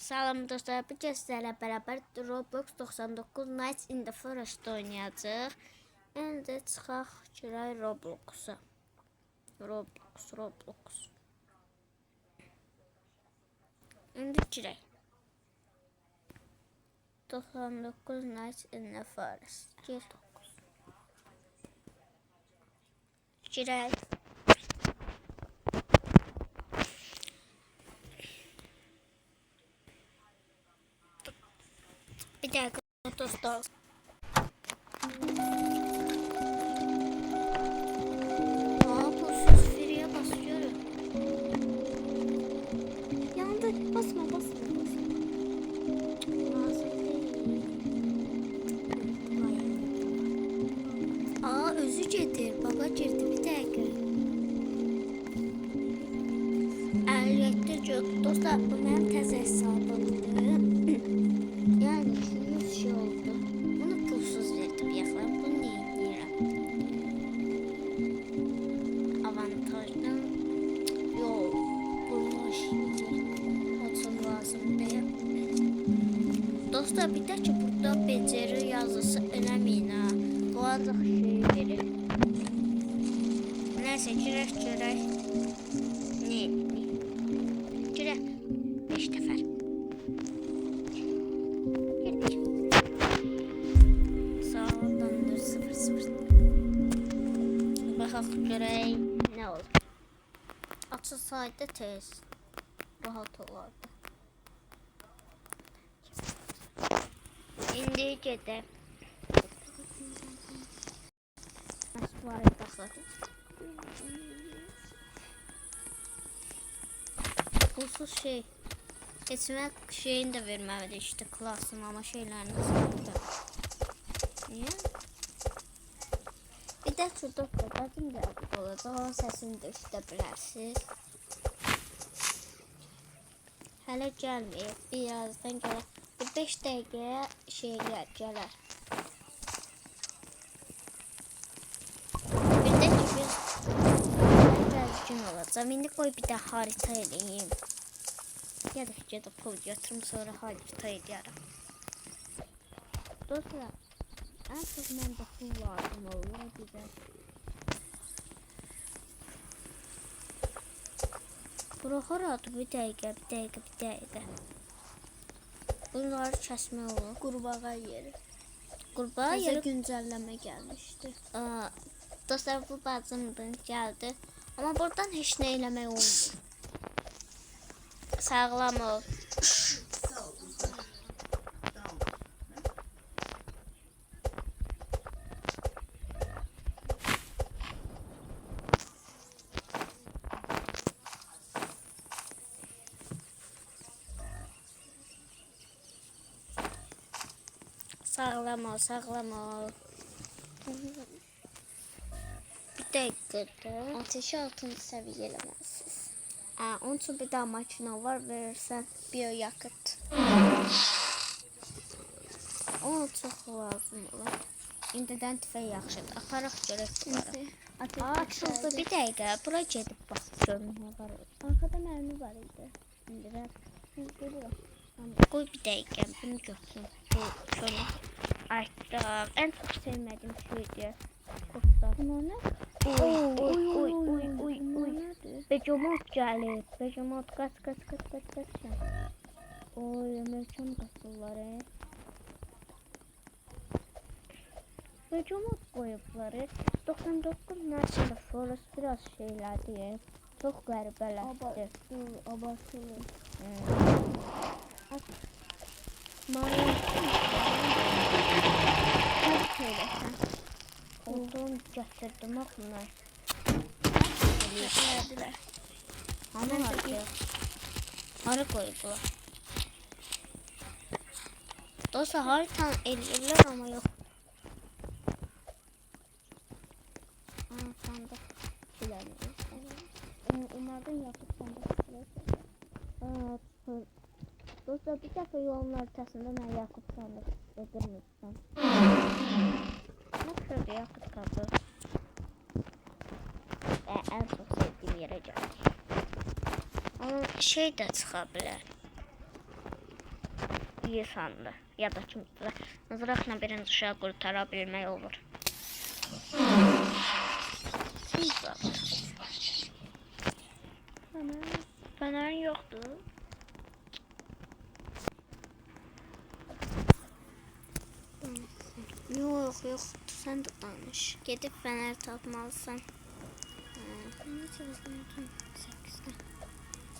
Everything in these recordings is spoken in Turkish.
Salam dostlar, bu gün sizlərlə bərabər Roblox 99 Nights in the Forest oynayacağıq. İndi çıxaq girək Roblox-a. Roblox. İndi girək. 99 Nights in the Forest. Girək. Bir dakika dostlar. Pulsuz free'ye basıyorum. Yanında basma. Lazım değil. Özü getir. Baba girdi bir dakika. 57 çok. Dostlar bu benim tez hesabımdı. Yani 200 şey oldu. Bunu pulsuz verdim yaxlar. Bunu niye deyirəm? Avantajdan yok. Bunu olsun lazım değil. Dostlar bir de ki burada beceri yazısı önemeyin ha. Bu ancaq şey verir. Neyse girək. Ne? Girək. 5 dəfər. Girdik. Sağdandır 0. Baxaq görək nə olur. Açılsaydı tez. Rahat olardı. İndi gedək. Var baxaq. Pulsuz şey. Geçmek şeyini de verməlidir işte klasın ama şeylerini saydı. Niye? Bir de şurada kadar geldik olacaq. Onun səsini də işdə bilərsiniz. Hələ gəlməyib. Birazdan gələr. 5 dəqiqəyə şey gələr. Bir də ki biz gün olacaq. İndi qoy bir də harita eləyim. Ya da pul yatırım sonra harita edərəm. Dostlar, en çok məndə pul lazım olur bizə. Bura haradır? Bir dəqiqə. Bunları kəsmək olur. Qurbağa yeri. Qurbağa yeri güncəlləmə gəlmişdi. Dostlar bu bacımdan gəldi. Ama buradan heç nə eləmək olmur. Sağlam ol. Sağlam ol. Bir dəqiqədə. Ateşi 6. səviyyə eləməlisiz. Onun için bir daha makina var, verirsen biyoyakıt. Ona çok lazım olur. İndidən tüfək yaxşıdır. Aparaq görək bunları. Şurada bir dəqiqə. Bura gedib bax. Görün nə var. Arkada mərmi var idi. İndirər. Görürəm. Qoy bir dəqiqə. Bunu götürün. Bu şunu açdım. En çok sevmediğim şeydir. Kurtlar. Bunlar nə? Oy. Becomot gəlir. Becomot kaç. Oy, möhkəm qasırlar. Becomot qoyublar. 99 National Forest biraz şeylərdir. Çox qəribələrdir. Abartılı. Olduğunu gətirdim axınlar. Gətirdilər. Hara qoyublar? Dostlar haritanı eləyirlər ama yox. Sandık bilemiyorum. Onlardan yapıp sandık. Dostlar bir dəfə yolun ortasında mən yakıp sandık edirmişəm. Şurada yakıt kapı. En çok sevdiğim yere geldik. Ama şey de çıkabilir. iyi sandı. Ya da kimse mızrakla birini dışarı kurtarabilmek olur. Fener yoktu. Yok yoktu. Sen de danış. Gidip fener tapmalısın.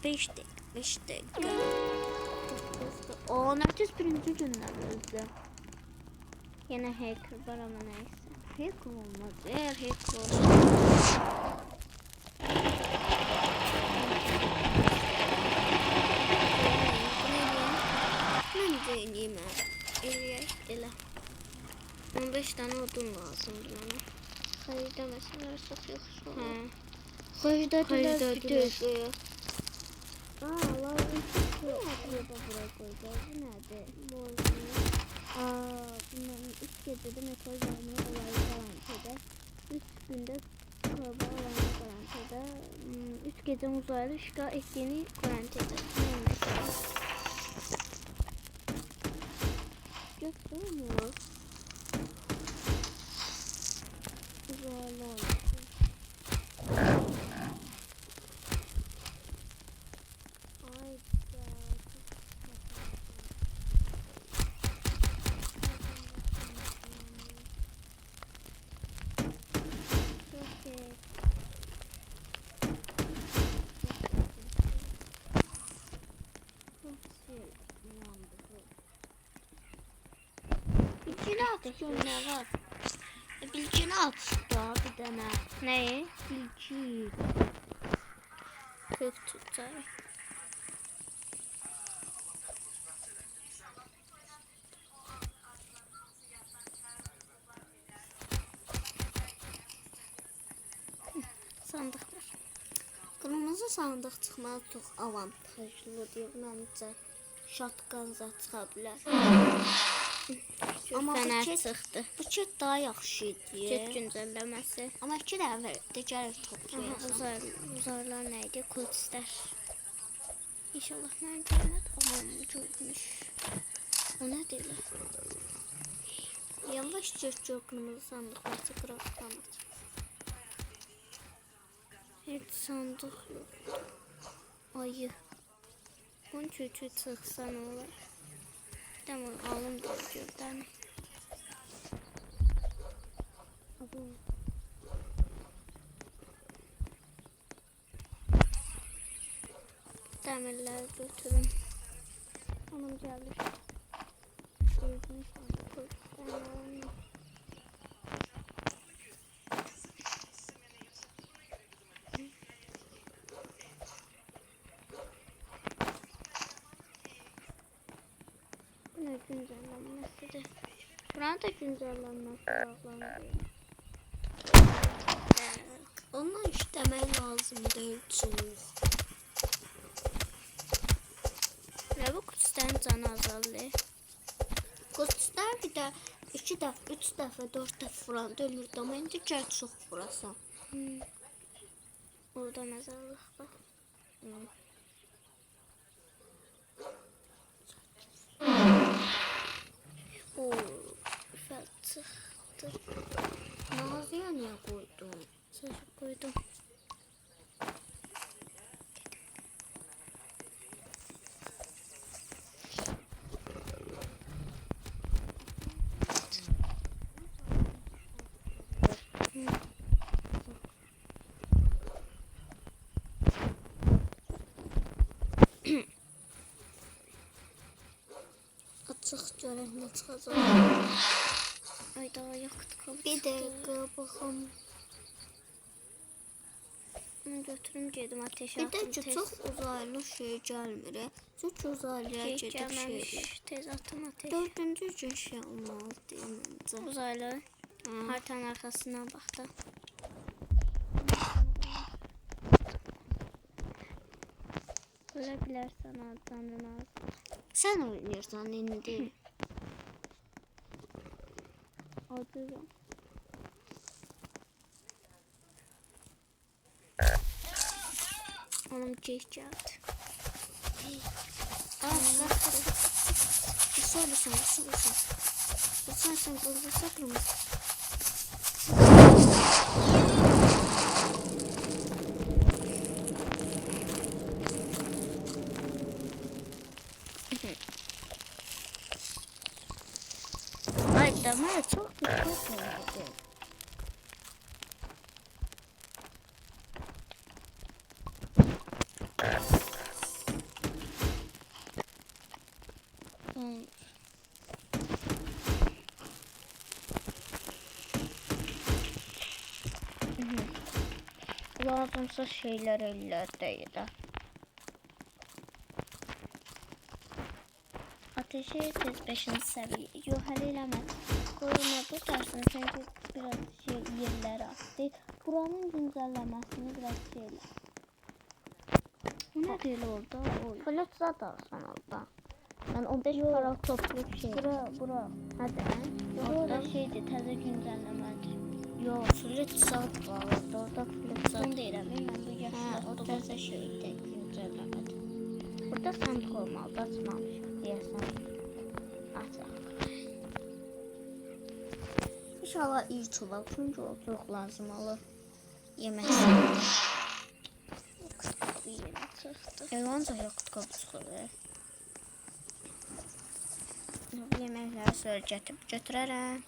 5 dakika. 5 dakika. O neredeyse birinci günler özde. Yine hacker var ama neyse. Hacker olmaz. Eğer hacker olsa. Ben deneyeyim. Ele. 15 tane odun lazımdı bana. Hayırda mesela satıyorsun. He. Hayırda diyor. Allah buraya koyacağız. Bu nerede? Bunların 3 gecede metal vermeye olayı garantide. 3 günde korba olayını garantide. 3 gece uzaylı işgal ettiğini garantide. Neymiş? Göster mi? Uzaylı olmuş. Bilgini at. Ne var? Bilgini at daha bir tane. Neyi? Bilgi. Kök tutar. Sandıklar. Kırmızı sandık çıxmağı çox avantajlıdır məncə. Shotgun zat çıxa bilər. Amma fənər çıxdı. Bu kit daha yaxşı idi. Kit güncəlləməsi. Amma 2 dəfə də gəlib toplayacaq. Uzarlar nə idi? Kultistlər. İnşallah mən görməd. Aman görmüş. O nə deyirlər? Yavaş çox kırmızı sandıqlar çıxır. Hiç sandık yok. Ayı. Bunun çocuğu çıksa ne olur? Tamam alım da gördüm. Demirler götürün. Hanım geldi. Ne güncellenmesi de. Buranın da güncellenmesi bağlandı. Ondan işlemek lazım değil çok. Ve bu kutuların canı azaldı. Kutular bir de 2 dəfə, 3 dəfə, 4 dəfə vuranda ölürdü ama indi gəl çox vurasan. Orada məzarlıq var. Fel çıktı. Nazıya niye koydun? Çocuk koydum. Açıq görək nə çıxacaq. Ay daha yaxıt qalıb. Bir dəqiqə baxım. Bunu götürüm gedim ateşe atım. Bir də çox uzaylı şey gəlmir. Çox uzaylıya gedib şey. Tez atım ateş. 4-cü gün şey olmalıdır məncə. Uzaylı. Haritanın arxasından baxdı. Ölə bilərsən adamın ağzı. Sen oynuyorsan indi. Adıram. Onun keyif geldi. Aa, Vursan. Sen kırmızı kırmızı. Ay damar çok dikkat edin. Lazımsız şeyler ellerdeydi. Ateşi tez 5. seviye. Yok hələ eləmədi. Qoyma bu tarsın çünkü biraz yerləri attı. Buranın güncəlləməsini biraz şeylə. Bu ne değil orada? Flüt zaten orada. Yani 15 para toplayıp şey. Bura. Hadi. Orada şeydi təzə güncəlləmədi. Yok flüt zat var orada flüt zat. Bunu deyirəm ben bu yaşlı. O təzə şeydi güncəlləmədi. Burada sandık olmalı açmamışıq deyəsən. Açaq. İnşallah iyi çuval çünkü o çok lazım olur. Yemek. Ancaq yoxdur qabıçları. Yeməkləri sonra götürərəm.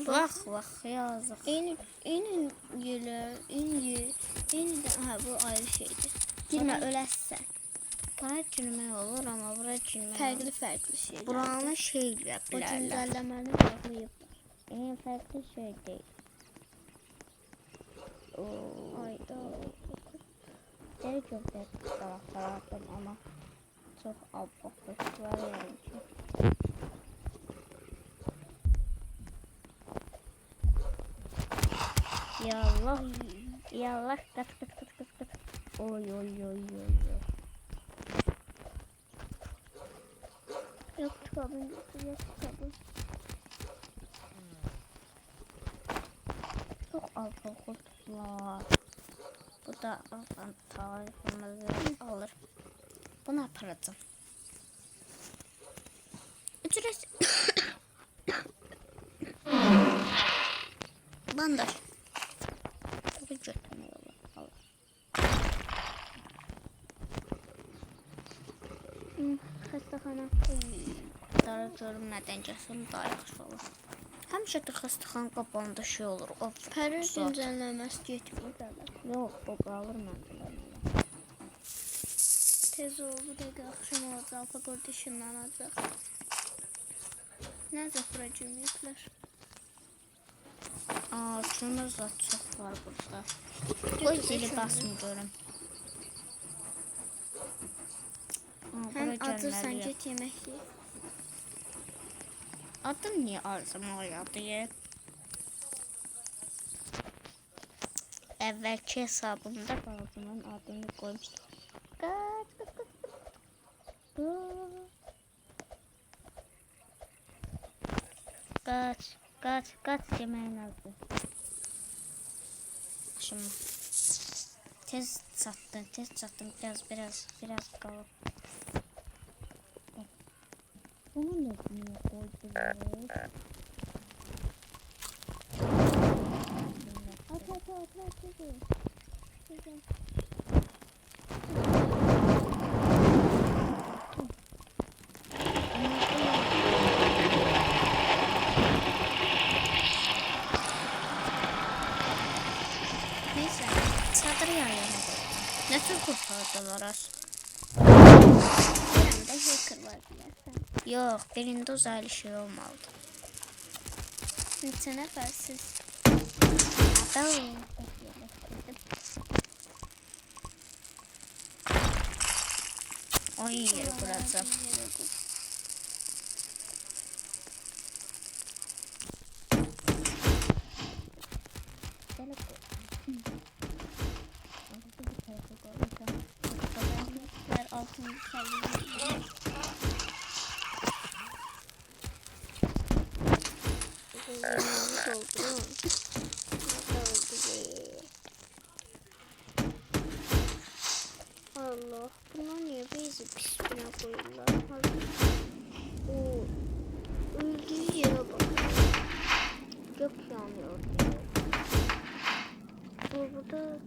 Bax, yazıq. Eyni yerlər, eyni də, bu ayrı şeydir. Girmə, öləsən. Bura girmək olur, amma bura girmək fərqli şeydir. Buranı şey eləyə bilərlər. O güncəlləməni bağlayıblar. Eyni fərqli şey deyil. Ayda. Geri gördük taraftarlardan ama çok abaklık var yani ki. Ya Allah tık. Oy. Yok kitabım. Çok abaklıklar. Bu da tarifimizi alır. Bunu yaparım. Ücret. Bandaj. Bu götürmüyorlar. Alır. Xəstəxana. Darıcırım nədən gəlsin daha yaxşı olur. Həmişə də xəstəxana qapanında şey olur. O pəri güncəlləməsi getmir. Yox, o qalır məndə. Tez ol, bu dəqiqə axşam olacaq, alfaqorda işinlənəcək. Nə zəfirə cümləyiblər? Cümlə zat çox var burada. Qoy zili basım görüm. Həm acırsan get yemək ye. Adım niye arzumaladı ya? Evvelki hesabımda bazının adını koymuştum. Kaç yemeğin azı. Şimdi tez sattım biraz kalıp. Bunu ne koydum? Neyse, çadır yanına nasıl kurtardılar az? Yanında hacker var diyorsan. Yok, birinde uzaylı şey olmalı. Neçə nəfərsiz? O yer burası. Allah. Bunlar niye bezi üstüne koyuyorlar? O öldüğü yere bak. Gök yanıyor. Burada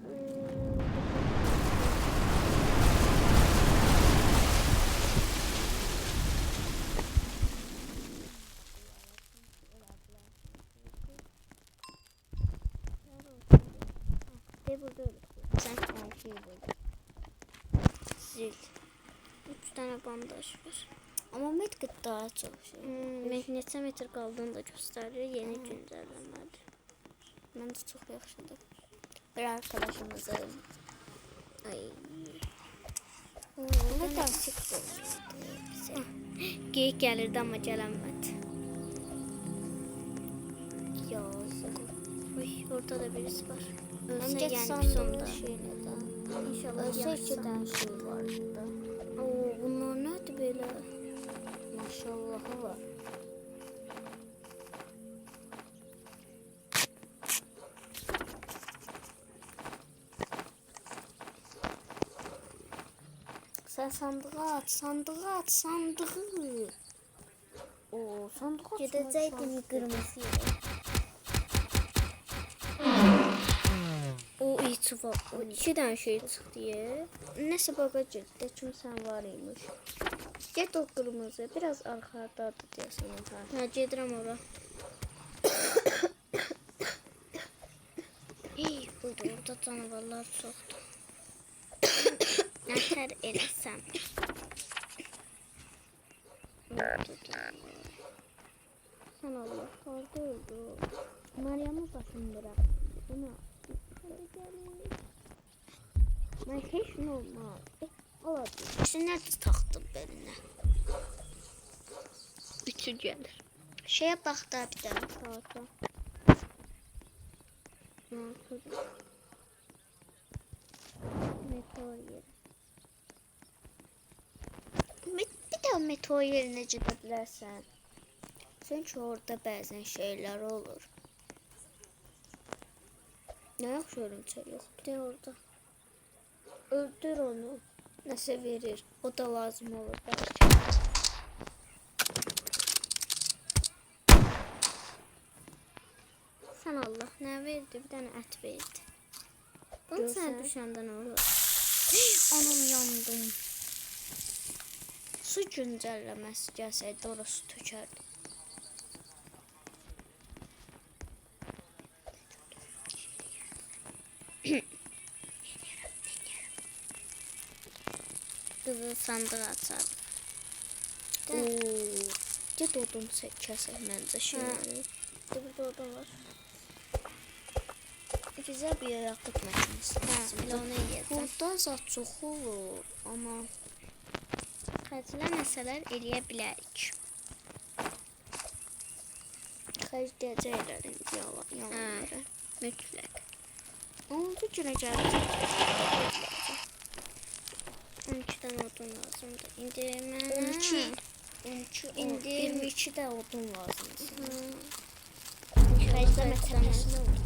burada öyle. Sen her şeyi böyle. Zil. 3 tane bandaj var. Ama medkit daha çok şey. Neçə metr kaldığını da gösteriyor. Yeni güncellemedir. Ben de çok yaxşıdır. Bir arkadaşımızın. Ay. Ne tavsiye ediyordu bize. Geyik gelirdi ama gelemedi. Yazık. Uy, orada da birisi var. Ölse Bence yani sandığın sonunda. şeyine de. İnşallah Ölse yaşsa. 2 tane şey vardı. Oo, bunlar nedir böyle? Maşallahı var. Sen sandığı at, sandığı at, sandığı. Oo, sandığı at. Gidecektim kırmızı yere. O iyi var. O 2 tane şey çıktı ya. Neyse bakacağız. De çünkü sen var imiş. Get o kırmızı. Biraz arkadadır diye sana. Ha, gedirəm ora. İyi, burada canavarlar çoxdur. Nətər eləsəm. Sən Allah, harda öldü? Meryem'i başını bırak. Buna. Ben hiç normal. Olabilir. İşte nerede taktın beline? Üçü gelir. Şeye bak da bir tane. Saata. Ne yapalım? Meteor yeri. Bir tane meteor yerine gidebilirsen. Çünkü orada bazen şeyler olur. Ne yaxşı örümcək yox. De orada. Öldür onu. Nəsə verir. O da lazım olur belki. Sen Allah ne verdi? Bir tane et verdi. Bunu Görsən. sen düşəndə nə olur? Anam yandım. Su güncəlləməsi gəlsəydi orası tökərdi. Qızıl sandığı açar. Get odun kəsək məncə şey. Burada odun var. Güzel bir yakıt makinesi lazım. Elə onu yeyəcəm. Burada zat çox olur, amma Xərcləməsələr eləyə bilərik. xərcləyəcəklər indi yalanları. Mütləq. Oldu günə gəldi. 12 tane odun lazımdır. İndi mənə 12, 12, İndi 22 də odun lazımdır. Xərcləmə təpəsinə olur.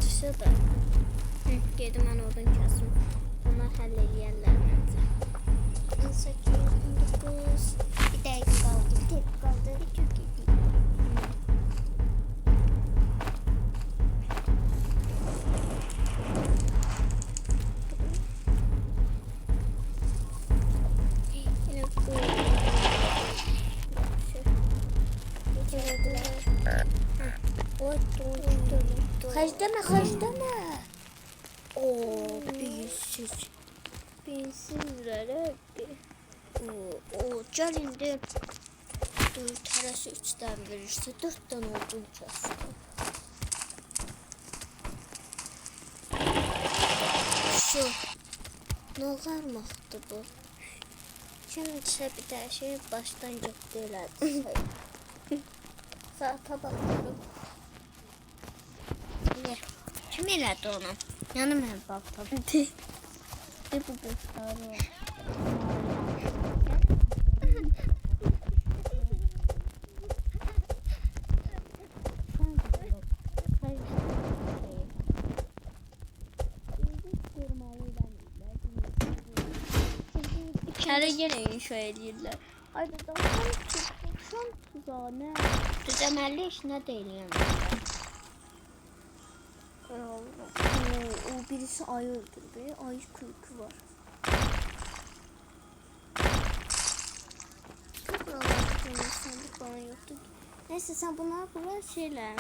Düşsə də. Gedim mən odun kəsim. Onlar həll eləyərlər məncə. 18, 19, bir dəqiqə qaldı. Bir dəqiqə qaldı. Bir çox getdik. Elə bu. Oy, xərcləmə, xərcləmə. Oo, büyüsüz. Binsizlər hərbi. O gəl indi 4 hərəsi 3 dən verirsə 4 dənə odun kəsdi. Şu, nə qarmaqdır bu? Kimsə bir də şey başdan götdü elədi. Saata baxıyorum. Ne? Kim elədi onu? Yəni mən baxdım. Bir bu göstərir. Şəhərə yenə inşa edirlər. Ay da davşan tuzağına. Düzəməlli işinə deyiləm. O birisi ayı öldürdü. Ayı kürkü var. Buralarda sandık falan yoktu. Neyse sen bunlar buraya şeyler.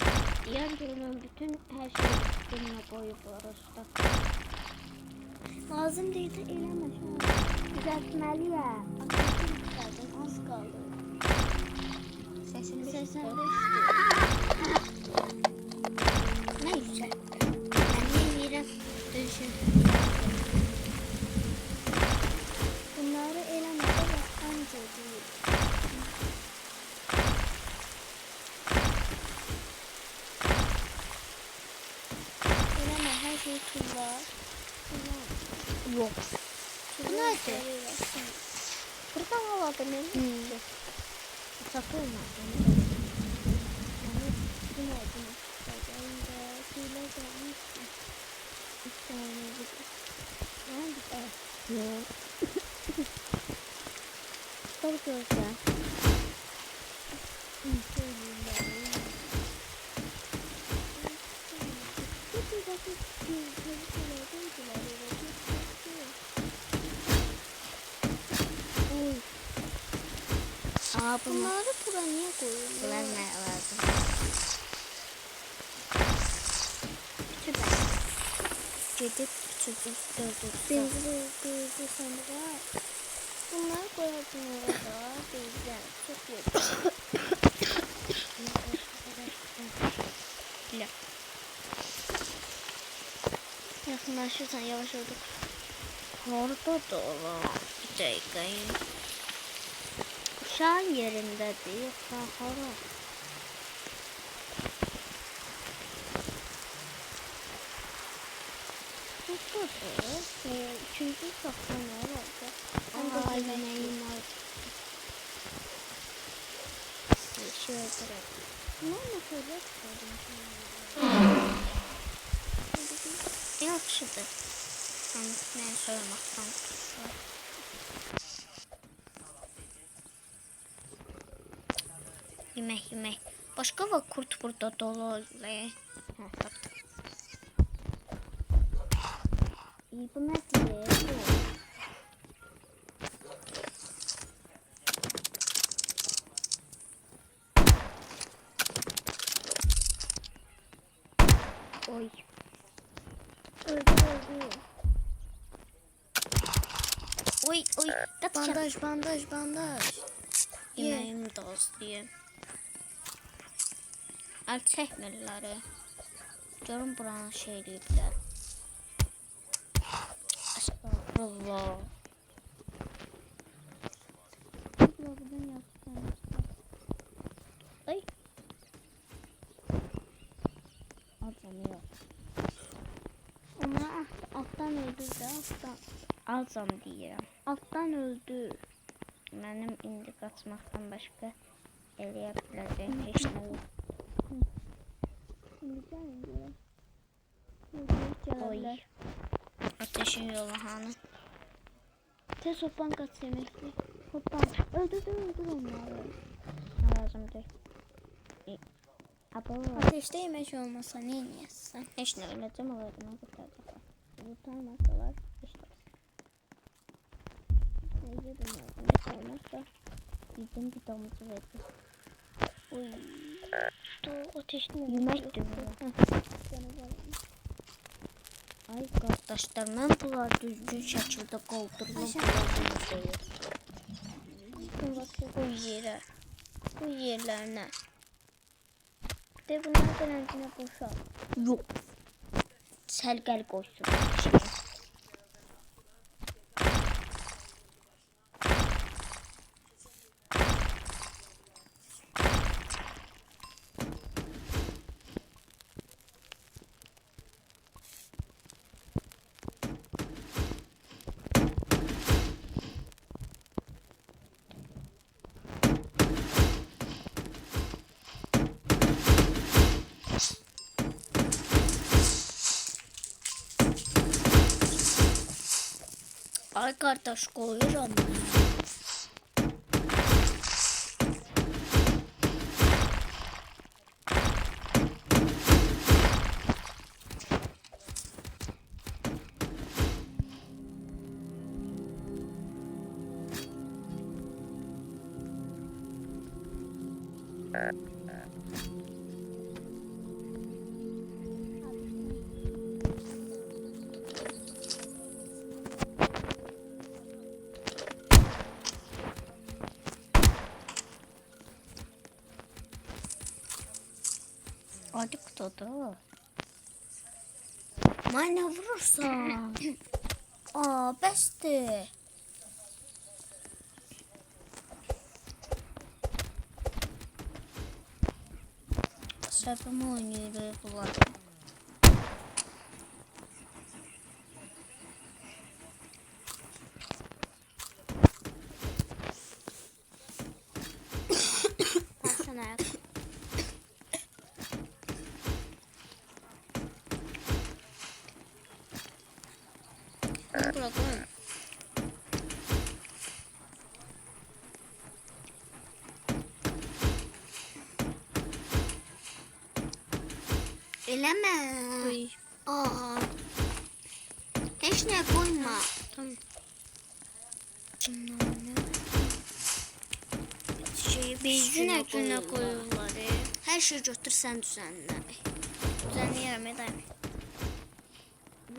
Diğer durumun bütün her şeyi üstüne koyublar usta. Lazım değil de eyleme şu an. Düzeltmeli ya. Az kaldı. Sesini 85'ti. Ne güzel. Ben bilmiyorum. Düşün. Bunları elemede ve anca değil. Eleme her şeyi tulla. Yok. Bu nerede? Buradan havadan ne? Satı olmaz. Yani bu nerede? Elinde tüyler gelmişti. Bir tane gibi. Hangi? Yok. Çok güzel. Aa bunlar. Bunları buraya niye koyuyorlar? Bunlar ne lazım? Süper. Gidip küçük gördük. Benzi sandık var. Bunları koyarsın orada. Benzer. Çok iyi. Bile. Yakınlaşırsan yavaş olduk. Orada da olan bir dakika. Uşağın yerinde değil. Hara. Burada da üçüncü saklanma vardı. Aa yemeğim var. Şöyle bırak. Bunlar ne kadar çıkardım şimdi? Yaxşıdır. Mən söyleməkdən tutuşlar. Yemək. Başqa var kurt burada dolu oluyor. İyi bu ne diye? Oy. Öldü. Oy. Bandaj. Yeməğim də azlayım. Əl çəkmirləri. Görün buranı şey eləyiblər. Estağfurullah. Buradan yapsam. Ay. Adam yok. Onlar alttan öldü de alttan. Alacam deyirəm. Alttan öldü. Mənim indi qaçmaqdan başqa eləyə biləcəyim heç nə yox. Şimdi gelin Oy. diyor. Ateşin yolu hanı? Tez hoppan kaç yemekli. Hoppan. Öldür onları. Lazım deyil. Abo. Ateşte yemek olmasa ne yersin? Heç nə öləcəm olarına qurtaracaq. Kurtarmasalar işte. Neyse bunlar. Ne olmazsa Bildim bir domuzu verdi. oy. Ateşli Yeməkdir bu. Ay qardaşlar, mən bunlar düzgün şəkildə qaldırılıb qoyur. Bu yere. Bu yerlerine. De bunlar garantiye boşalt. Yox. Səlqəl qoysun. Ay qardaş qoyuram. Hadi kutuda. Mayna vurursan. Aa, bəsdir. Səbimi oynayırıq bunlar. Tavşan ayak. Bırakın. Eləmə. Uy. Aa. Heç nə qoyma. Tamam. Bezine Günə koyurlar. Hər şey götür sən düzənlə. Düzenləyirəm edəm.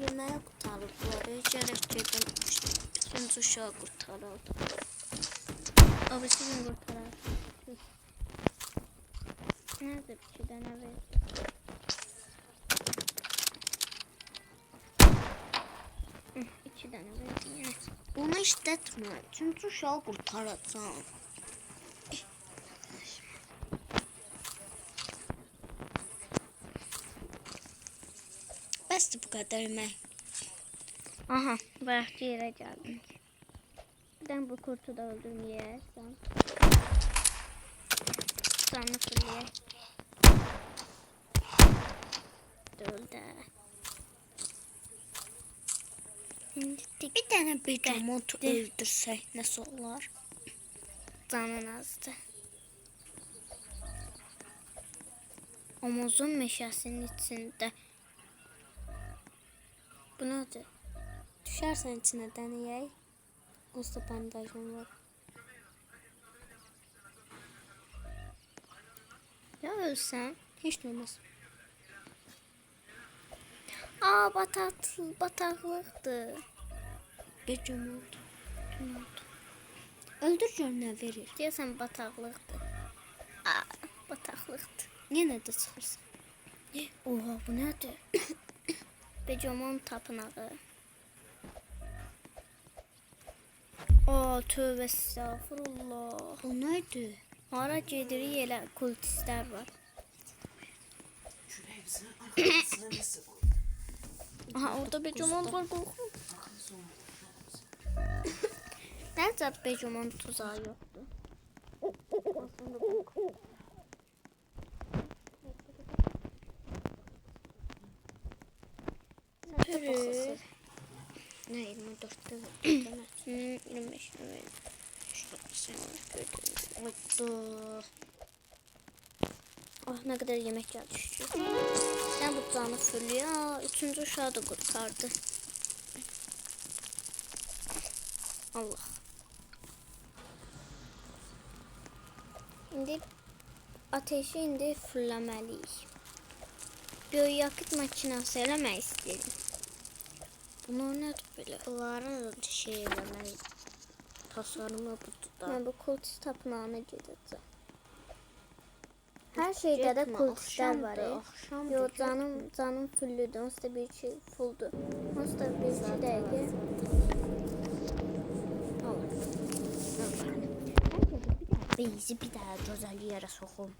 Yeməyə qurtarıblar. Gərək gedim. Üçüncü uşağı qurtarıldı. O birisi gün qurtarar. Nerede bir dənə verdi? İki dənə verdi. Yəni. Onu işlətmə. Üçüncü uşağı qurtaracağım. Bəsdir bu qədər yemək. Aha, bayaqki yerə gəldim. Birdən bu kurtu da öldürməyərsən. Canlı fırlayaq. Öldü. İndi bir dənə begamotu öldürsək nəsə olar? Canın azdı. Omuzun meşəsinin içində. Bu nədir? Düşərsən içinə dənəyək. Ozda bandajım var. Ya ölsən? Heç nə olmaz. Aa, bataqlıqdır. Begamot. Öldür gör nə verir. Deyəsən bataqlıqdır. Aa, bataqlıqdır. Yenə də çıxırsan. Oha, bu nədir? Becomon tapınağı. Aa, tövbə estağfurullah. O neydi? Hara gedirik elə kultistlər var. Aha, orada Becomon var, qorxum. Nerede Becomon tuzağı yoktu? Pürü. Ne 24'te değil mi? 25 evet. Oldu. Ah, ne kadar yemek geldi şu. Sen bu canı fırlıyor. Üçüncü uşağı da kurtardı. Allah. Şimdi ateşi indi fırlamalıyız. Biyoyakıt makinası eləmək istəyirəm. Bunlar nədir belə? Bunların şey eləmək tasarımı budur da. Mən bu kultist tapınağına gedəcəm. Hər şeydə də kultistlər var. Yo, canım fullüdür. Onsuz da bir şey fulldur. Onsuz da bir iki dəqiqə. Bizi bir daha gözəl yerə soxum.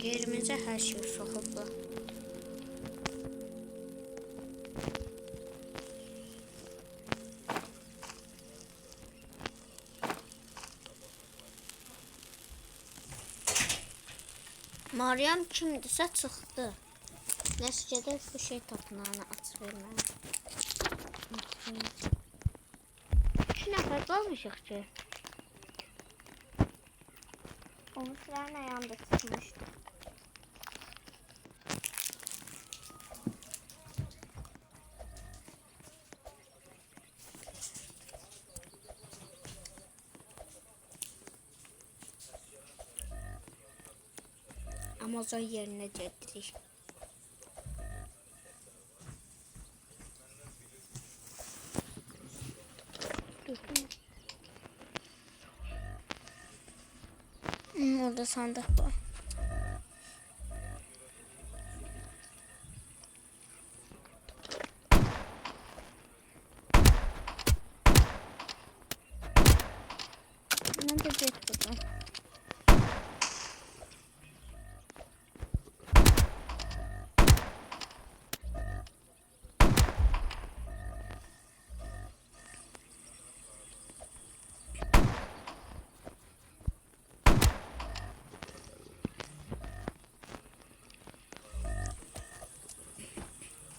Yerimizə hər şey soxublar. Meryem kimdirsə çıxdı. Nəticədə bu şey tapınağını aç verməliyəm. 2 nəfər qalmışıq ki. Onu sıranın ayağında tutmuştu. Amazon yerine gedirik. Orada sandık var. Ben de get buradan.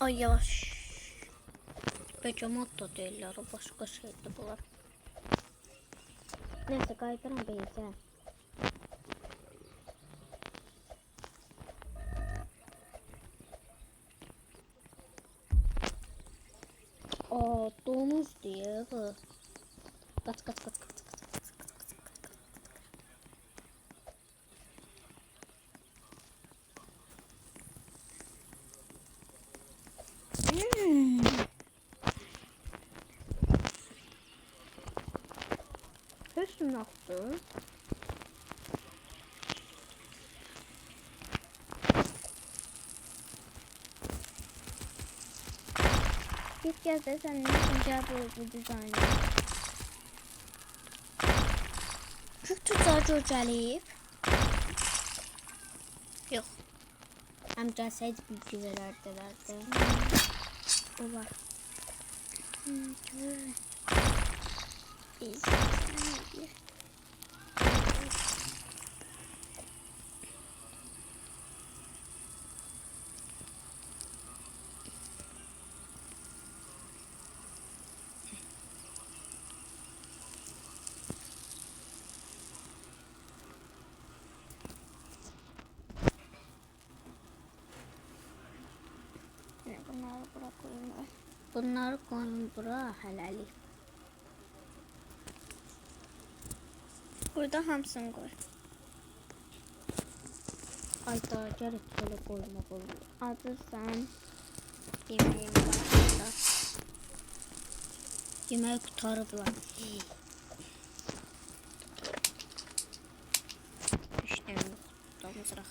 Ay yavaş. Becamat da değiller, o başka şeydi bunlar. Neyse kaydıran beyze. Aa, domuz diye bu. Kaç. Hüsnü yaptı. İlk kez de senin güzel bu dizaynı. Çok tuzağı görceleyip. Yok. Hem gelseydi bilgi verirdilerdi. Bu var. Biz. Bunları bırakıyorum. Bunları koyun bura hələlik. Burada hamsını koy. Ay daha gəlib belə qoymaq olur. Adı sen. Yeməğim var burada. Yeməyi qutarıblar. İşte yox. Damızıraq.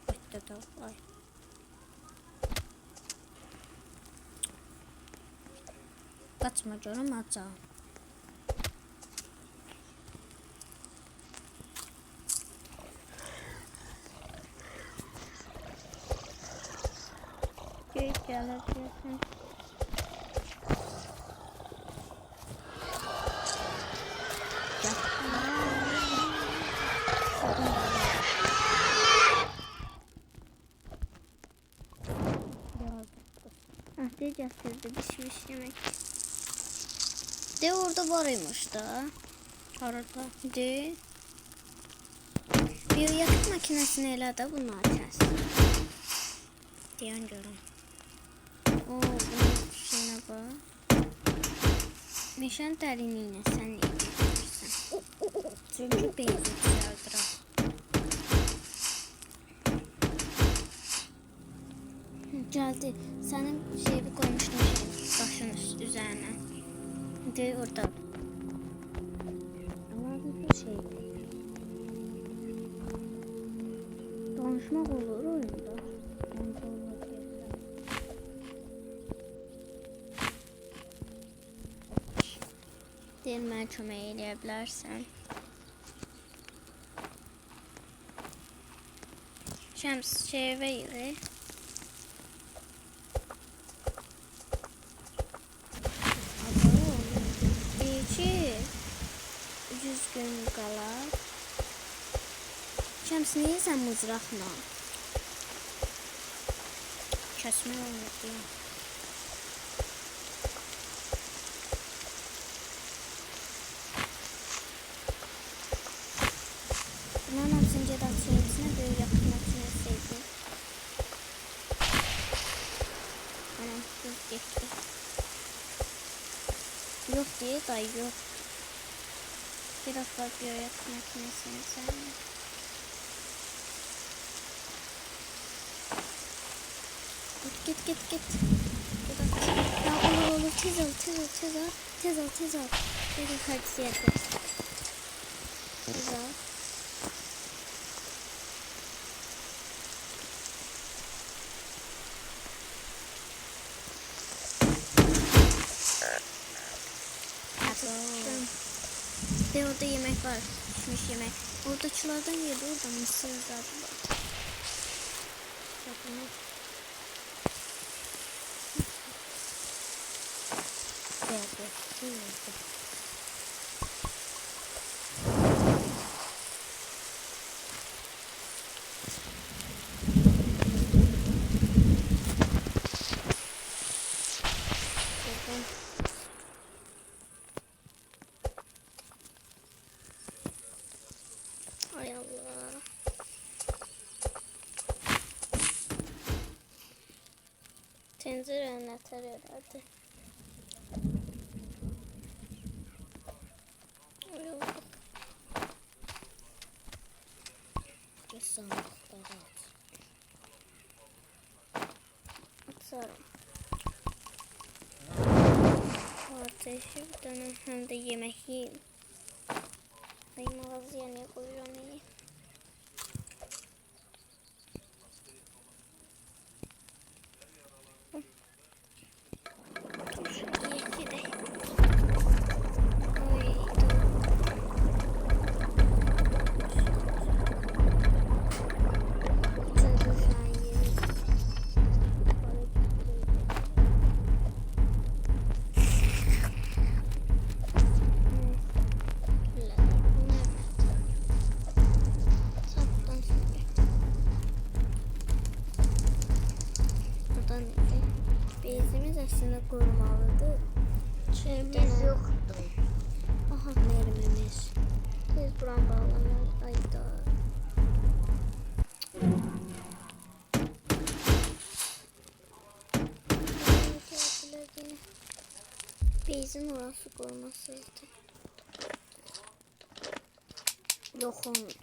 Bitdə də. Ay. Qaçma görüm acağım. Geyik gelirsin. Ne getirdi pişmiş yemek. De orada varıymış da. Arada. De. Bir yakıt makinesini elə də bunu açarsın. Deyən görüm. O, bunun şeyine bak. Meşən dərinliyinə sən niyə getirsən? Çünki beyzi düzəldirəm. Geldi. Senin şeyi koymuştum başın üzerine. De orada. Ama bu şey. Danışmak olur oyunda. Deyil mənə kömək eləyə bilərsən. Şəms şey verir. Düzgün qala. Şəms, niyə sən mızraqla? Kəsmək olmadı ya. Bunların hepsini ceda çeyresine böyle yapıp makinesiydi. Anam yok gitti. Yok diye dayı yok. Biraz farklı yapıp makinesini sen. Git. Ya olur tez ol. Dedi hadsiyeti. Tez ol. Ve orada yemek var. Pişmiş yemek. Oradakilerden yedi. Orada mısır zaten var. Bakın. Ay Allah. Tencerenin atar herhalde. Ay Allah. Sandıkları atarım. Ateşi bir tane hem de yemek yiyeyim. Ay mağazaya ne koyacağım iyi. Bezimiz aslında korumalıdır. Şeyimiz yoktu. Aha mermimiz. Biz buran bağlanır. Ayda. Bezin orası korumasızdı. Yok olmadı.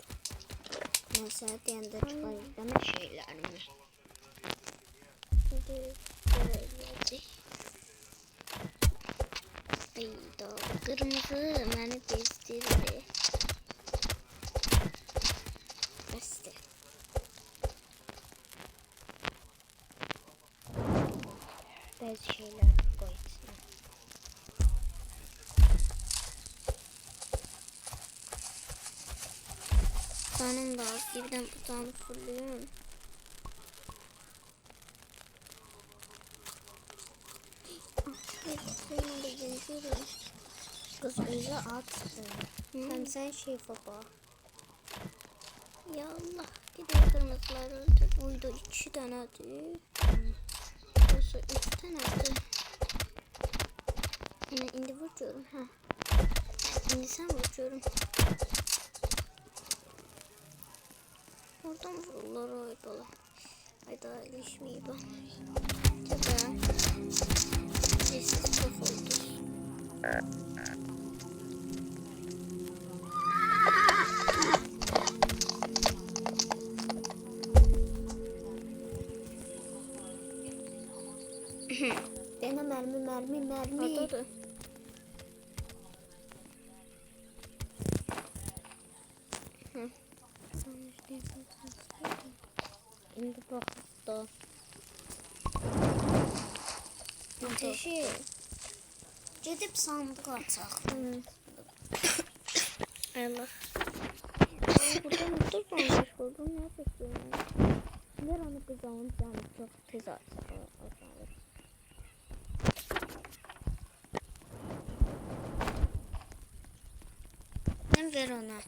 Mesela deyəndə çıxar izləmə şeylərimi. Ayda, qırmızı məni bezdirdi. Bəsdir. Bəzi şeylər qoy içinə. Canım da az, birdən bu canı fulluyum. Kız bize atsın. Hem sen şey baba. Ya Allah. Gidelim kırmızılar öldür. Uydu 2 tanedir. Burası 3 tanedir. Indi vuruyorum. Ha. Indi sen vuruyorum. Oradan vururlar aydalar. Ayda ilişmeyi bana. Tabii. Sessiz çok oldu. Dene mermi. Atadı. Şimdi bakıda. Ateşi. Gidip sandık ataq. Allah. Burada kalmış oldum. Ne yapayım? Ver onu kızağın canı çok tez azalır. Ben ver ona.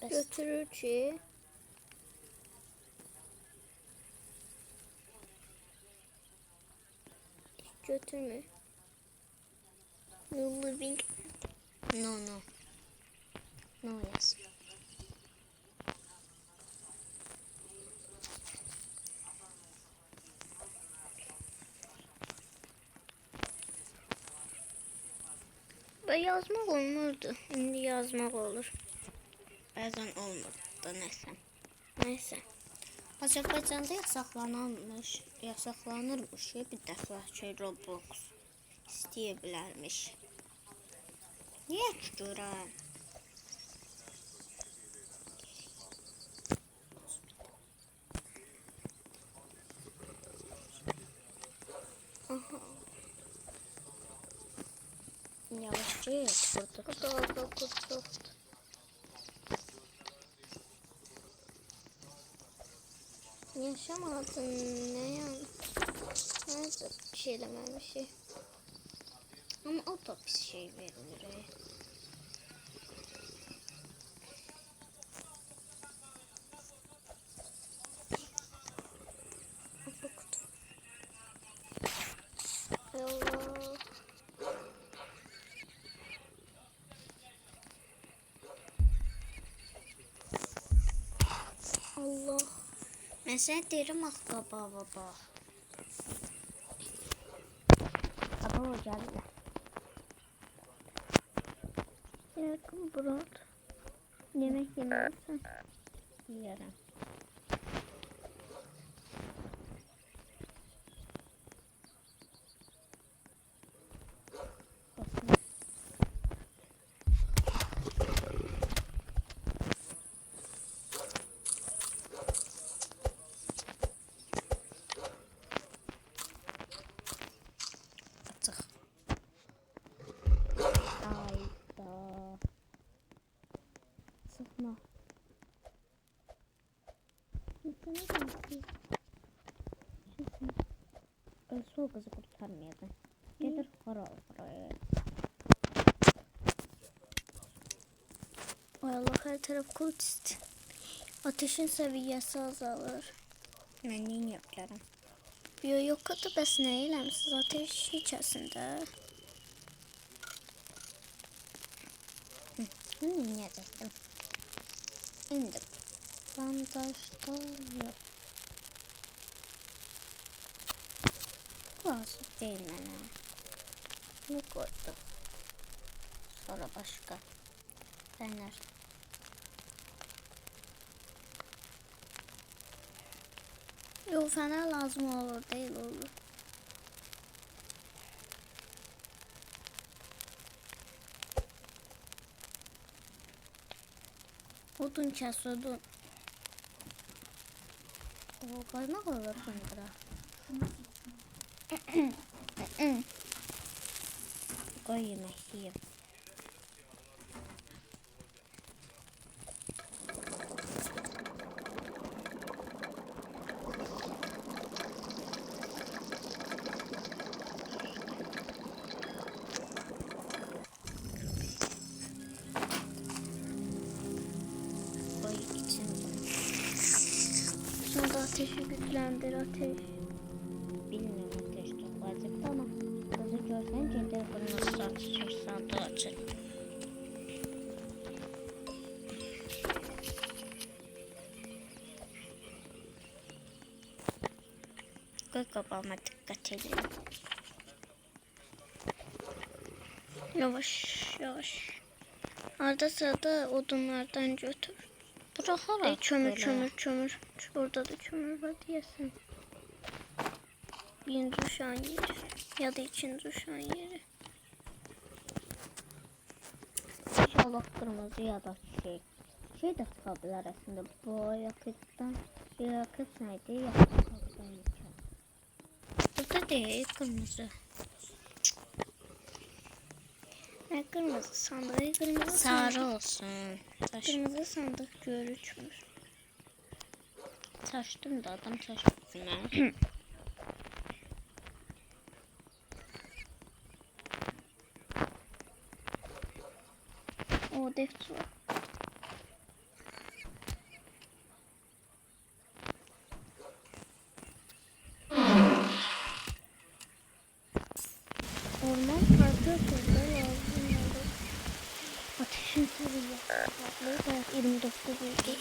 Götürür ki. Götürme. No living. No. No yaz. Ve yazmaq olmurdu. İndi yazmaq olur. Bəzən olmur da nəsə. Neyse. Azərbaycanda yasaklanırmış bir dəfə şey Roblox istəyə bilərmiş. Niyə ki görəm? Yavaşça yatırdık. Bu da orada kurtuldu. Yaşamadın ne yani? Neyse bir şey dememişim. Ama o da pis şey verilir. Allah. Allah. Mən sənə deyirəm ax baba. Baba o gəldi. Yakın Burak. Yemek yemezsen. Yiyərəm. Açıq. Ayda. Sıxma. Ölsə o qızı qurtarmayacaq. Gedir xara. Ay Allah, her taraf kultist. Ateşin seviyesi azalır. Mən neyə bilərəm? Yok katı bəs nə eləmsiz ateş içərisində? Niyə dedim? İndi bandajda yox. Lazım deyil mənə. Ne koydu? Sonra başqa. Fənər. Yok fena lazım olur değil olur. Odun kes odun. O qoymaq olur bunlara. Qoy yemək yiyəm. Qoy içim bunu. Sonra ateşi güçlendir ateş. Bilmiyorum ateş çok vacipti ama kızı görsen gelir bunu satışırsan da açır. Koy kabağıma dikkat edin. Yavaş yavaş. Arada sırada odunlardan götür. Bırakarak Kömür. Orada da kömür var diyesin. Yeni düşen yeri. Ya da için düşen yeri. İnşallah kırmızı ya da şey de çıkabilir aslında. Bu yakıttan yakıt neydi? Yakıttan yıkar. Burada değil kırmızı. Ne kırmızı sandığı kırmızı Sarı sandık. olsun. Kırmızı sandık görükmür. Taştım da adam taştım. O defter var. Evet, 29 oldu.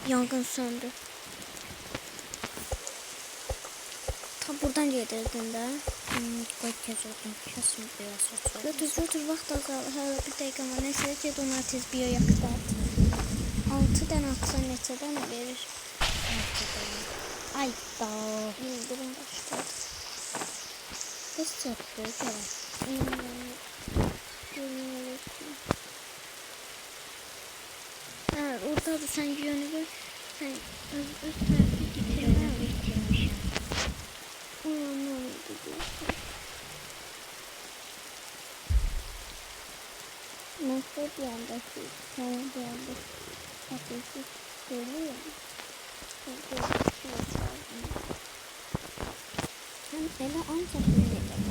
Yangın söndü. Tam buradan gedirdin de. Qoy tez olsun. Kesin biraz sonra. Götür vaxt azalır. Hələ bir dəqiqə var. Nəsə ged onlar tez biyoyakda at. 6 dənə atsan neçə dənə verir? Ay da. Bildirim başladı. Kız çöptü gerek. Evet, orada da sen yönü gör. Sen öz tarafı getirme. Bitirmişim. Aman gidiyorsun. Nasıl bir anda ki? Sen bir anda ateşi söylüyor mu? Sen elə ancaq mən edəm.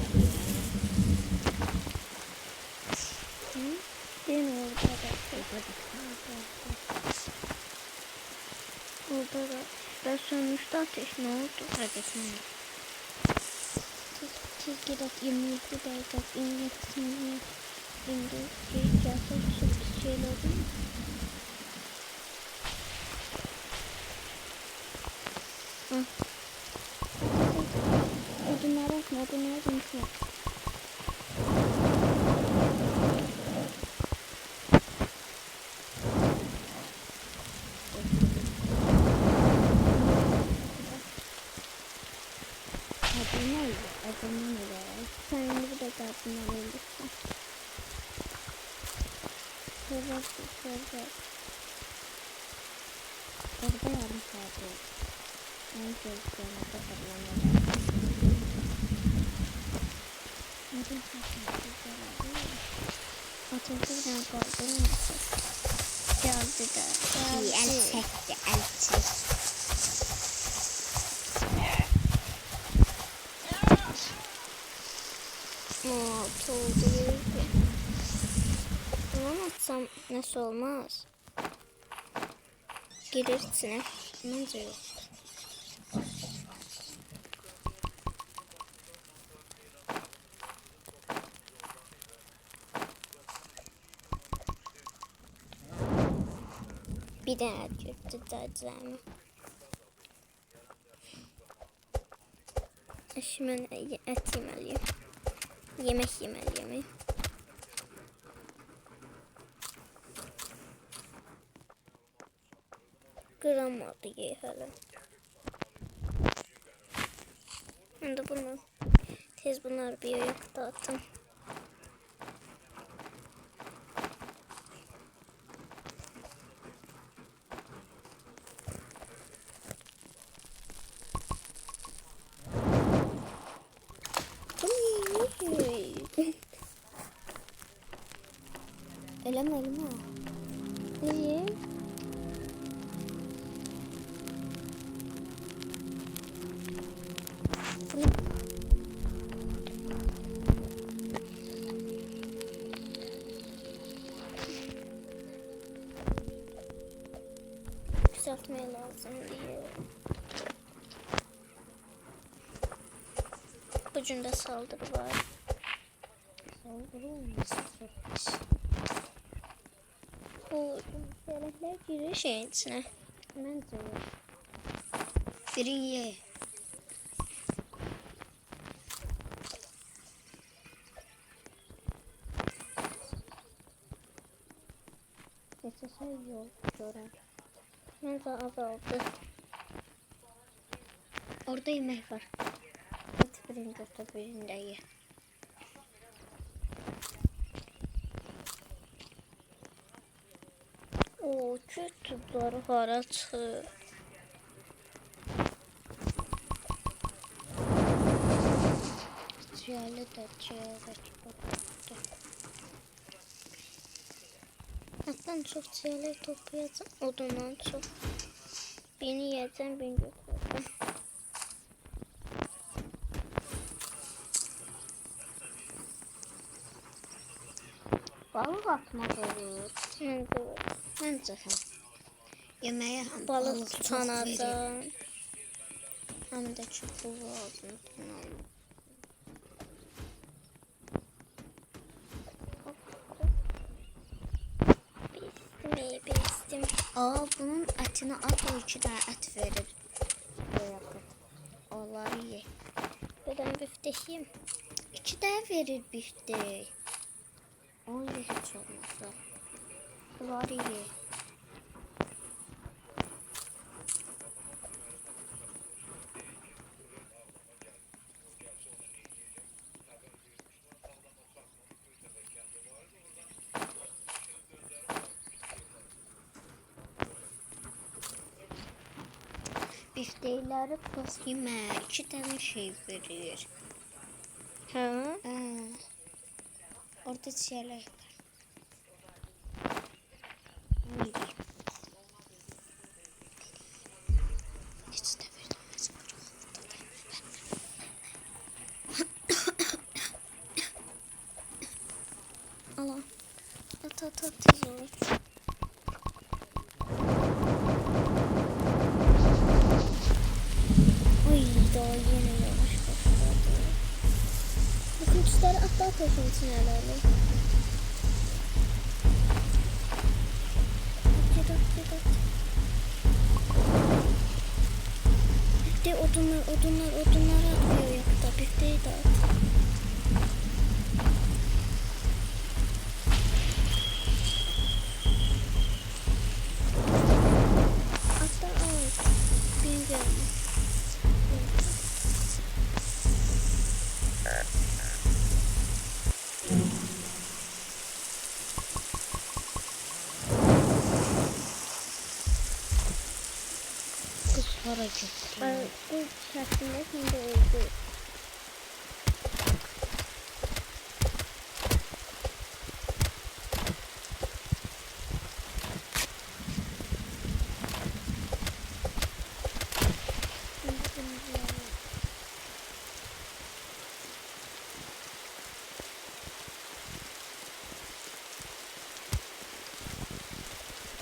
Değil mi orada da? Orada da. Ben sönmüştü ateş. Ne oldu? Hadi sen. Tez gidelim 27 dakika. 27 şimdi gelse çok şeyler değil mi? Odunları atma, odunları atma. Adını öyle. Adını öyle. Sen şimdi bir dakika atma verirsin. Şöyle. Orada yarım saat oldu. En çocuklarına da toplanmalı. Neden sakın? Atıldı bir tane kaldı. Geldi de. İyi, el çekti, el çekti. Altı oldu yürüdü. Bunu atsam nasıl olmaz? Girir içine. Bence yok. Bir tane atıyordu da mi? Şimdi ben et yemeliyim. Yemek yemeliyim. Gram oldu yiyelim. Şimdi bunu tez bunları bir yakta atın. Eleme. İyi. Yükseltmeye lazım diye. Ucunda saldırı var. Saldırı olmasın. Bu yelekler giriyor şeyin içine. Bence yok. Biri ye. Geçese yol gören. Bence azaldı. Orada yemek var. Hiç birinci orta birinde ye. Oo, çocuklar hara çıkıyor. Ciğerli de ciğerli çıkarttı. Hatta çok şeyler toplayacağım. Odundan çok. Birini yiyeceğim, birini götüreceğim. Balık atmak olur. Bence Yemeğe hem balık çok tutanacağım. Hem de çubuğu lazım. Bestim. Aa, bunun etini at, o 2 tane et verir. Onları ye. Ben büftesiyim. 2 tane verir bifte. Onu ye hiç olmazsa. Bunları ye. Bifteleri toz yeme. 2 tane şey verir. Ha? Orada şeyler var. Yürü. Hiç de vermez. Allah. At zor. Oy, daha yine yavaş başladı. Bütün tüsleri atla taşın içine herhalde. At. De odunlar atıyor yakıta. Bifteyi de at. Hatta al. Bilmiyorum. Kız para gitti. Bu şartında şimdi öldü.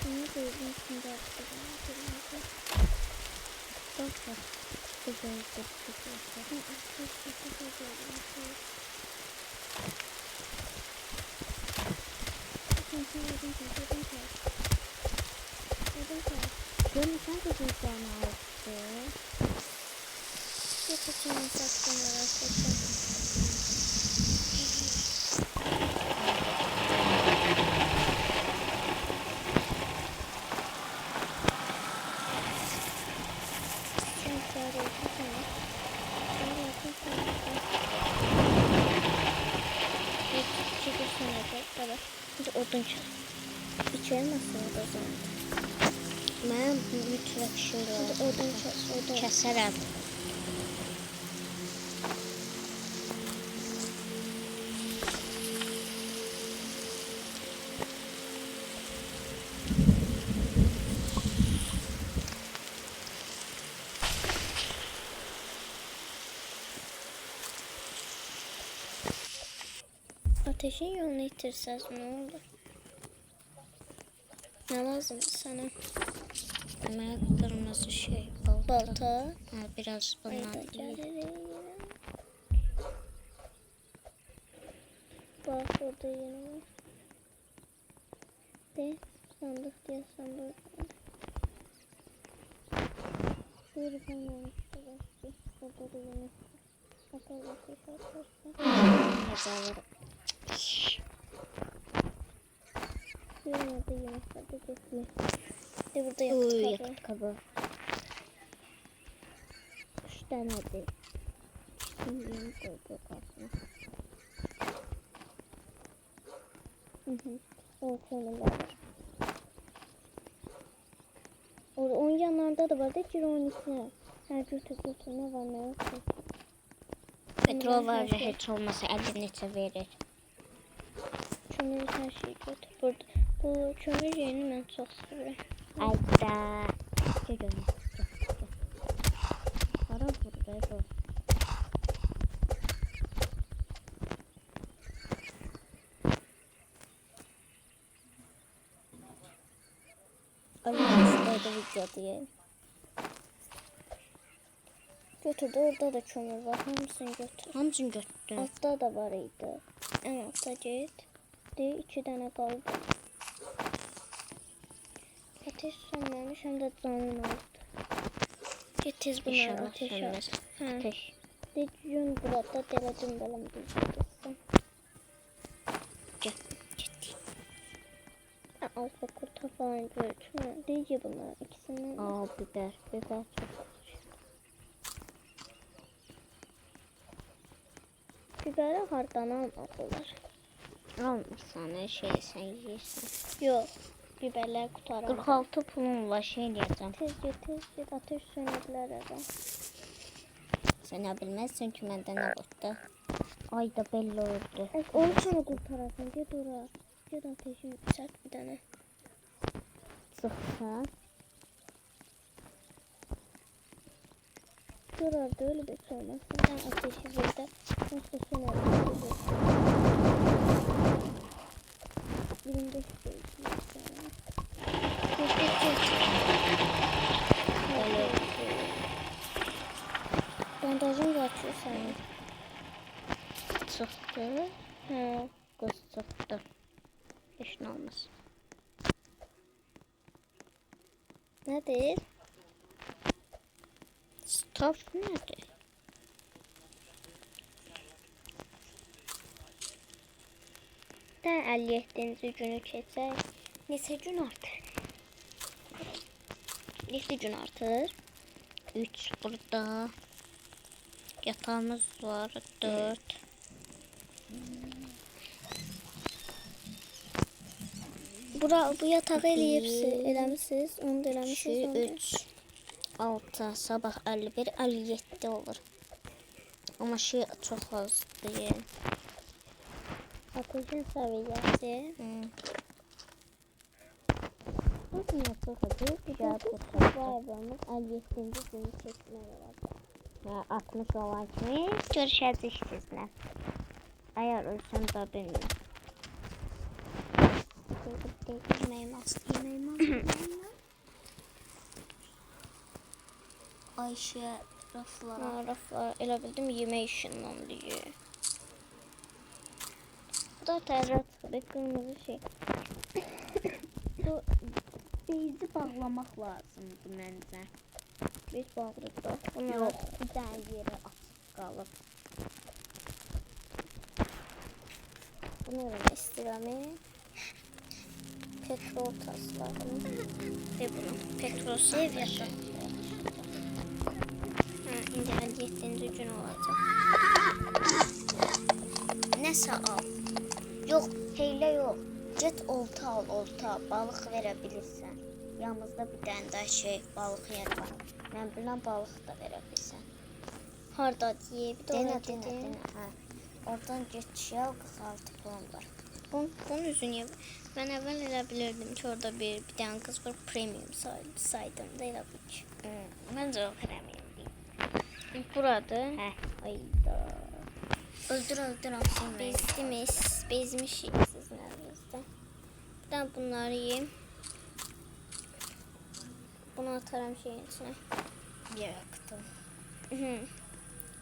Ne duydun şimdi arkadaşlar? Çok güzel. Benim sen de bir tane aldı. Yapacağım saçmalar arkadaşlar. Şimdi odun çal. İçeri nasıl o da zaten? Ben mütləq şimdi Odun. kəsərəm. Ateşin yolunu itirseniz ne olur? Ne lazım sana? Mənə qırmızı şey. Balta. Ha, biraz bundan iyi. Bak orada yine var. De sandık diye sandık. Şöyle falan olmuştu belki. Orada da yine. Bakalım ateş atarsa. Yazalım. Yine de yine hadi geçme. De burada Uy, yakıt kabı. yakıt kabı. 3 tane de. Şimdi koyduk aslında. O konular. Orada onun yanlarında da var da ki onun içine. Her götürme var ne yok. Petrol var ya, heç olmasa 50 neçə verir. Kömür her şeyi götür. Burada, bu kömür yerini ben çok seviyorum. Ayda. Görün. Para burada bu. Alımışlarda video diye. Götürdü orada da kömür var. Hamısını götür. Hamısını götürdüm. Altta da var idi. En altta git. De 2 tane kaldı. Ateş sönmemiş hem de canın oldu. Get tez bunları İnşallah ateş sönmez. al. Ateş. Decun burada delecim benim diyeceksin. Gel. Ciddi. Alfa kurta falan görüntü. Diyece bunlar ikisinden. Aa biber. Biber çok. Biberi hardan almadılar. Almırsan her şeyi sen yiyirsin. Yok. Biberler kurtaramadı. 46 pulum var şey diyeceğim. Tez git ateş söndürdüler adam. Sen ne bilmezsin ki benden ne koptu. Ay da belli oldu. Onu sonra kurtarasın. Git oraya. Git ateşi yükselt bir tane. Sıksa. Şurada öyle bir şey olmaz. Ben ateşi burada nasıl söndürdüm. 25 değil. Bandajın kaçıyor senin. Çıktı. He. Kız çıktı. Hiç ne olmaz. Nedir? Stop nedir? Ben 57. günü keçək. Neçə gün artır? 7 gün artır. 3 burada. Yatağımız var. 4. Bu yatağı eləmişsiniz. Onu da 2, eləmişsiniz. 3, 6. Sabah 51, 57 olur. Ama şey çok az değil. Ateşin səviyyəsi. Nasıl çok az değil? Güzel Bu kurtardı. hayvanın 57. günü çəkmək olar. 60 olan kimi görüşəcək sizlə. Əgər ölsəm də bilmirəm. Yeməğim az. Ayşə raflar. Raflar elə bildim yemək işindən deyir. Bu da tərcə çıxır, qırmızı şey. Bu bezi bağlamaq lazımdır məncə. Biz bağlıyıq. Yox, bir dənə yeri açıq qalıb. Bunu öyrənmək istəyirəm. Petrol taslarını. Ve bunu petrol Seviyorsun. İndi 57. gün olacaq. Nəsə al. Yox, heylə yox. Get olta al, olta. Balıq verə bilirsən. Yanımızda bir dənə də şey, balıq yeri var. Mən bilən balıq da verə bilirsən. Harda deyə bir də ona dedim. Hə. Oradan get şey al, 46 pulum var. Bunun üzünü ben əvvəl elə bilirdim ki orada bir dənə qız var premium saydım da elə bil ki. Məncə o premium deyil. Buradır. Hə. Ayda. Öldür aslında. Bezmişik sizin əlinizdə. Bir tane bunları yiyeyim. Bunu atarım şeyin içine. Yaktım.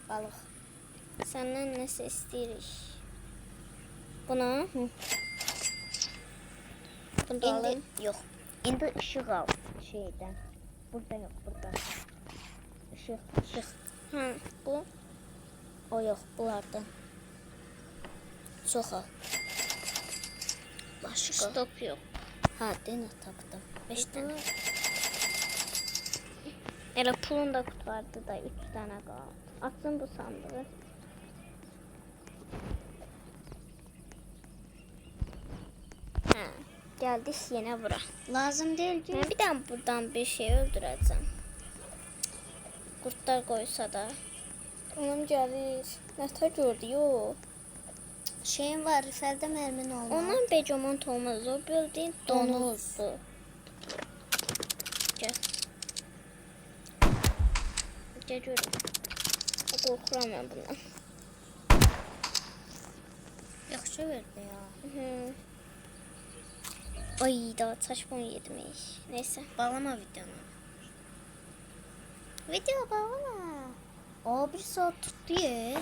Balıq. Səndən nəsə istəyirik. Buna. Bunu da alayım. Yox. İndi ışıq al şeydən. Burada yox, burada. Işıq. Bu. O yox, bunlardan. Çox al. Başqa. Stop yok. Ha, denə tapdım. 5 dənə. Elə pulun da qutardı da 3 dənə qaldı. Açın bu sandığı. Geldik yine bura. Lazım deyil ki. Ben bir tane buradan bir şey öldüreceğim. Kurtlar koysa da. Onun gelir. Nətə gördü? Yox. Şeyin var, rifəldə mərmin olmaz. Ondan becomont olmaz. O bildiğin donuzdu. Gel. Gel görüm. Korkuram ben bundan. Yaxşı verdi ya. Ay daha saçma yedirmiş. Neyse. Bağlama videonu. Video bağlama. O 1 saat tutdu ya.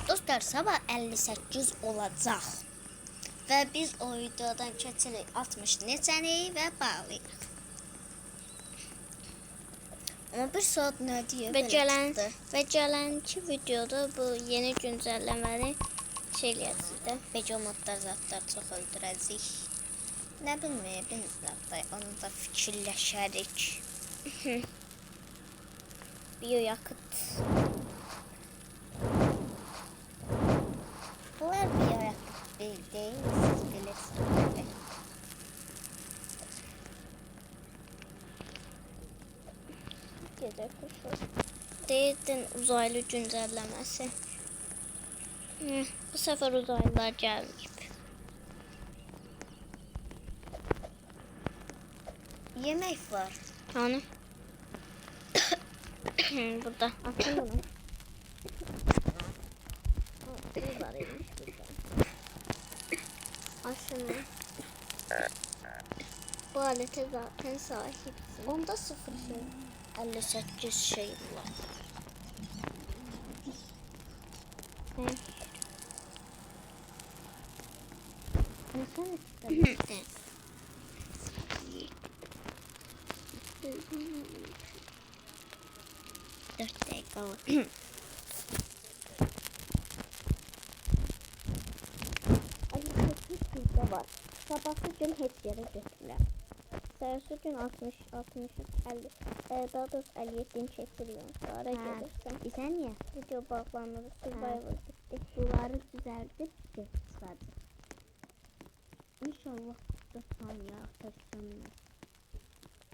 Dostlar sabah 58 olacaq. Və biz o videodan keçirik 60 neçəni və bağlayırıq. Amma bir saat nə deyə Və gələnki videoda bu yeni güncəlləməni şey eləyəcəyik də. Beco modda zatlar çox öldürəcək. Nə bilməyib, onu da fikirləşərik. Biyoyakıt. Bunlar biyoyakıt deyil, siz bilirsiniz. Gecə kuşu. Deyirdin uzaylı güncəlləməsi. Bu səfər uzaylılar gəlməyib. Yemək var. Hani? Burada. Atın bunu. Var imiş burada. Aşını. Bu alete zaten sahipsin. Onda 0 şey. 58 şey var. Sen istedin. 4 dakika var. Bizdə var. Sabahı gün heç yerə götürürəm. Səhərsi gün 60, 50. Daha doğrusu 57-ni keçiriyorum. Sonra gelirsən. Sən niyə? Video bağlanır. Survivor gitti. Bunları düzəldib çıxacaq. İnşallah 44 saniyə atırsın.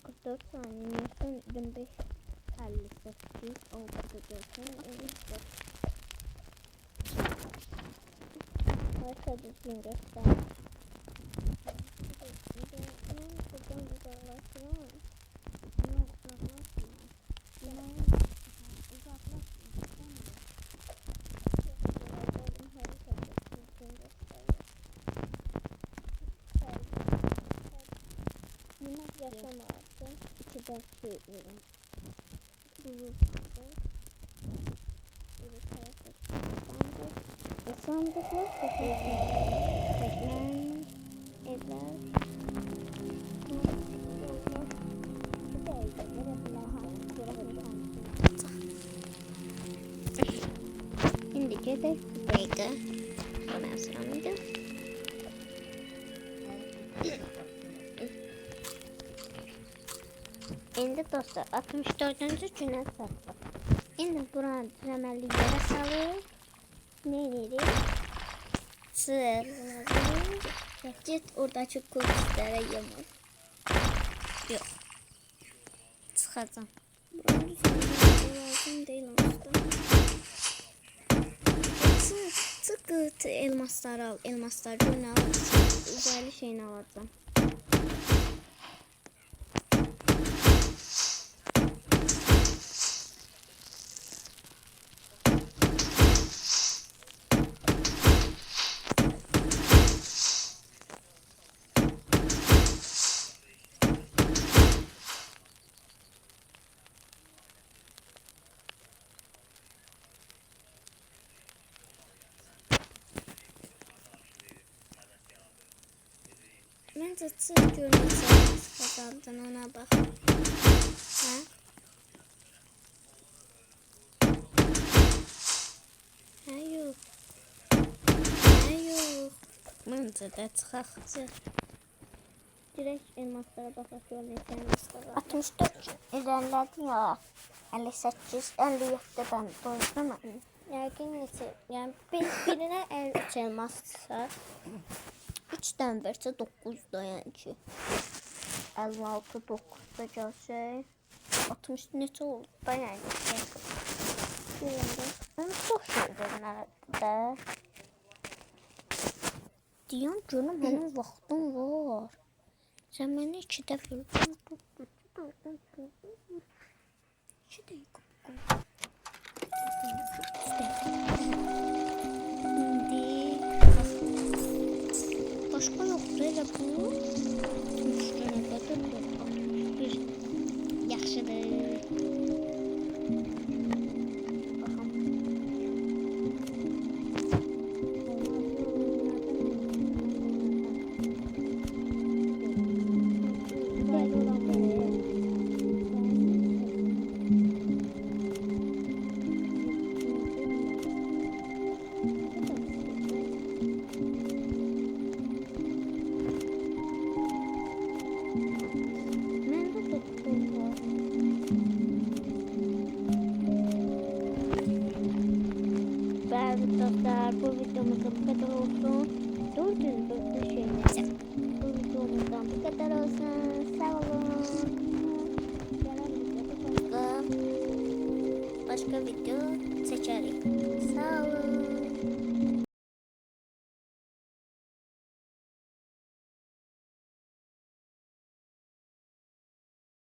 44 saniye. Son 25. 58 oldu görsün. Harika düzgün göster. Buradan uzaklaştıramam. Yaşamazsın. İçiden söylüyorum. Sandıklar evler. Şimdi gedək bir dəqiqə. Mən sıramıydı. İndi dostlar 64-cü günə çatdıq. İndi buranı düzəməli yerə salır. Ne edirik? Sır. Git oradaki kulüslere yamur. Yok. Çıxacam. Buranı düzəməli lazım deyil aslında. Çık elmasları al. Elmasları ne alacağım? Uzaylı şeyini alacağım. Bence çık görmeyeceğim. Kazandın ona bak. Ha? Ha yok. Ha yok. Bence də çıxaq. Direkt elmaslara bakak görmeyeceğim elmaslara. 64 ilerledin ya. 58, 57'den doydum. Yəqin neçə, yəni birinə 53 elmas çıxar. 3-dən versə 9-da yəni ki. 56, 9-da gəlsək. 60 neçə oldu da yəni ki. Birində. Mən çox şey verməlidir də. Deyəm görüm mənim vaxtım var. Sən mənə 2 dəfə verdin. 2 dəqiqə. Başqa yoxdur elə bu. Üstünə qədər bir yaxşıdır. Dostlar bu videomuzda bu kadar olsun. Doğru düzgün bir şey.